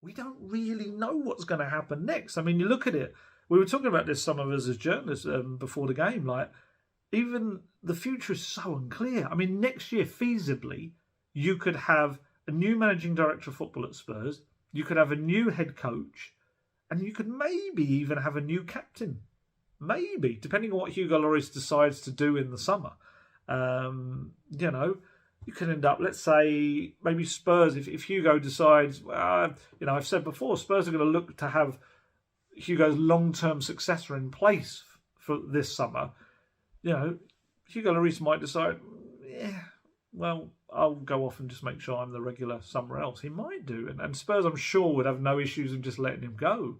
we don't really know what's going to happen next. I mean, you look at it. We were talking about this, some of us as journalists, before the game. Like, even the future is so unclear. I mean, next year, feasibly, you could have a new managing director of football at Spurs. You could have a new head coach. And you could maybe even have a new captain. Maybe, depending on what Hugo Lloris decides to do in the summer. You know, you could end up, let's say, maybe Spurs, if Hugo decides, you know, I've said before, Spurs are going to look to have Hugo's long-term successor in place for this summer. You know, Hugo Lloris might decide, well, I'll go off and just make sure I'm the regular somewhere else. He might do. And Spurs, I'm sure, would have no issues in just letting him go.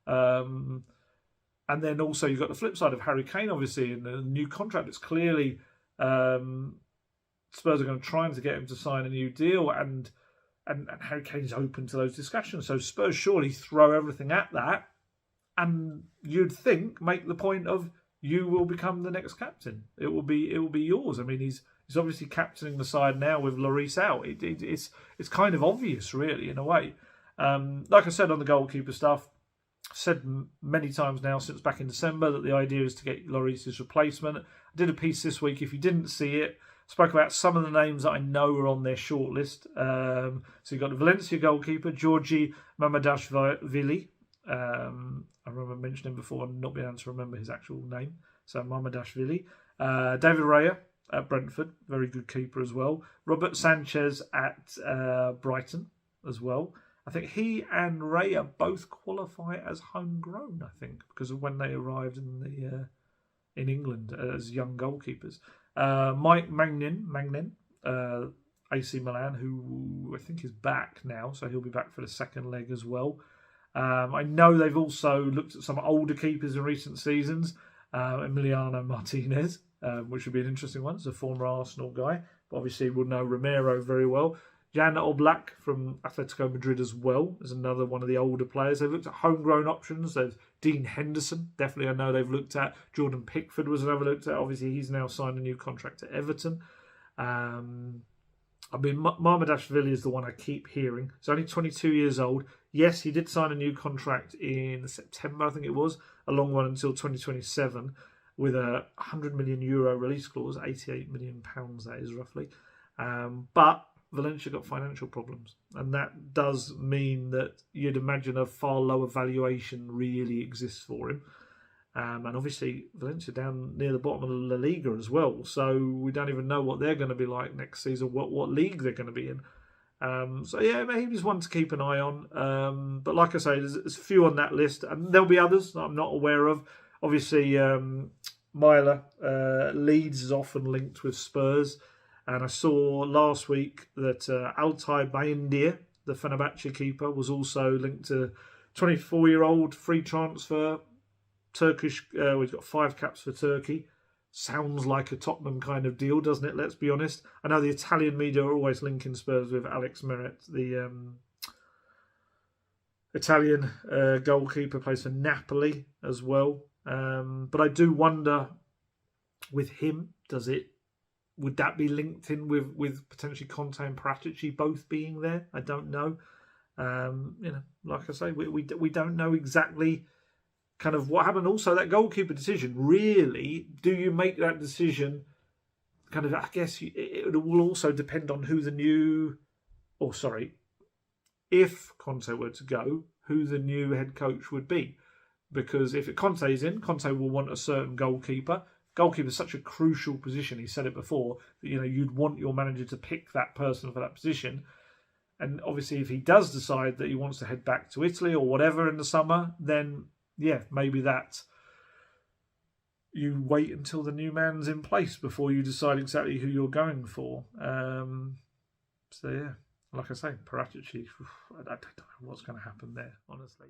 And then also you've got the flip side of Harry Kane, obviously, in the new contract. It's clearly Spurs are going to try to get him to sign a new deal, and Harry Kane's open to those discussions. So Spurs surely throw everything at that, and you'd think make the point of you will become the next captain. It will be yours. I mean, he's obviously captaining the side now with Lloris out. It's kind of obvious, really, in a way. Like I said on the goalkeeper stuff, said many times now since back in December that the idea is to get Lloris's replacement. I did a piece this week. If you didn't see it, spoke about some of the names that I know are on their shortlist. So you've got the Valencia goalkeeper, Georgi Mamadashvili. I remember mentioning him before and not being able to remember his actual name. So Mamadashvili. David Raya at Brentford, very good keeper as well. Robert Sanchez at Brighton as well. I think he and Raya both qualify as homegrown, I think, because of when they arrived in England as young goalkeepers. Mike Magnin, AC Milan, who I think is back now, so he'll be back for the second leg as well. I know they've also looked at some older keepers in recent seasons. Emiliano Martinez, which would be an interesting one. He's a former Arsenal guy, but obviously we'll know Romero very well. Jan Oblak from Atletico Madrid as well is another one of the older players. They've looked at homegrown options. There's Dean Henderson, definitely I know they've looked at. Jordan Pickford was another looked at. Obviously, he's now signed a new contract at Everton. I mean, Mamadashvili is the one I keep hearing. He's only 22 years old. Yes, he did sign a new contract in September, I think it was, a long one until 2027, with a €100 million release clause, £88 million that is roughly. But Valencia got financial problems, and that does mean that you'd imagine a far lower valuation really exists for him. And obviously Valencia down near the bottom of the La Liga as well, so we don't even know what they're going to be like next season, what league they're going to be in. So yeah, maybe he's one to keep an eye on. But like I say, there's a few on that list, and there'll be others that I'm not aware of. Obviously, Myler, Leeds is often linked with Spurs. And I saw last week that Altay Bayindir, the Fenerbahce keeper, was also linked to 24-year-old free transfer. Turkish, we've got 5 caps for Turkey. Sounds like a Tottenham kind of deal, doesn't it? Let's be honest. I know the Italian media are always linking Spurs with Alex Meret, the Italian goalkeeper, plays for Napoli as well. But I do wonder with him, would that be linked in with potentially Conte and Paratici both being there? I don't know. Like I say, we don't know exactly kind of what happened. Also, that goalkeeper decision, really, do you make that decision? Kind of, I guess it will also depend on who the new, if Conte were to go, who the new head coach would be. Because if Conte's in, Conte will want a certain goalkeeper. Goalkeeper is such a crucial position. He said it before that you'd want your manager to pick that person for that position. And obviously, if he does decide that he wants to head back to Italy or whatever in the summer, then yeah, maybe that you wait until the new man's in place before you decide exactly who you're going for. So yeah, like I say, Paratici, I don't know what's going to happen there, honestly.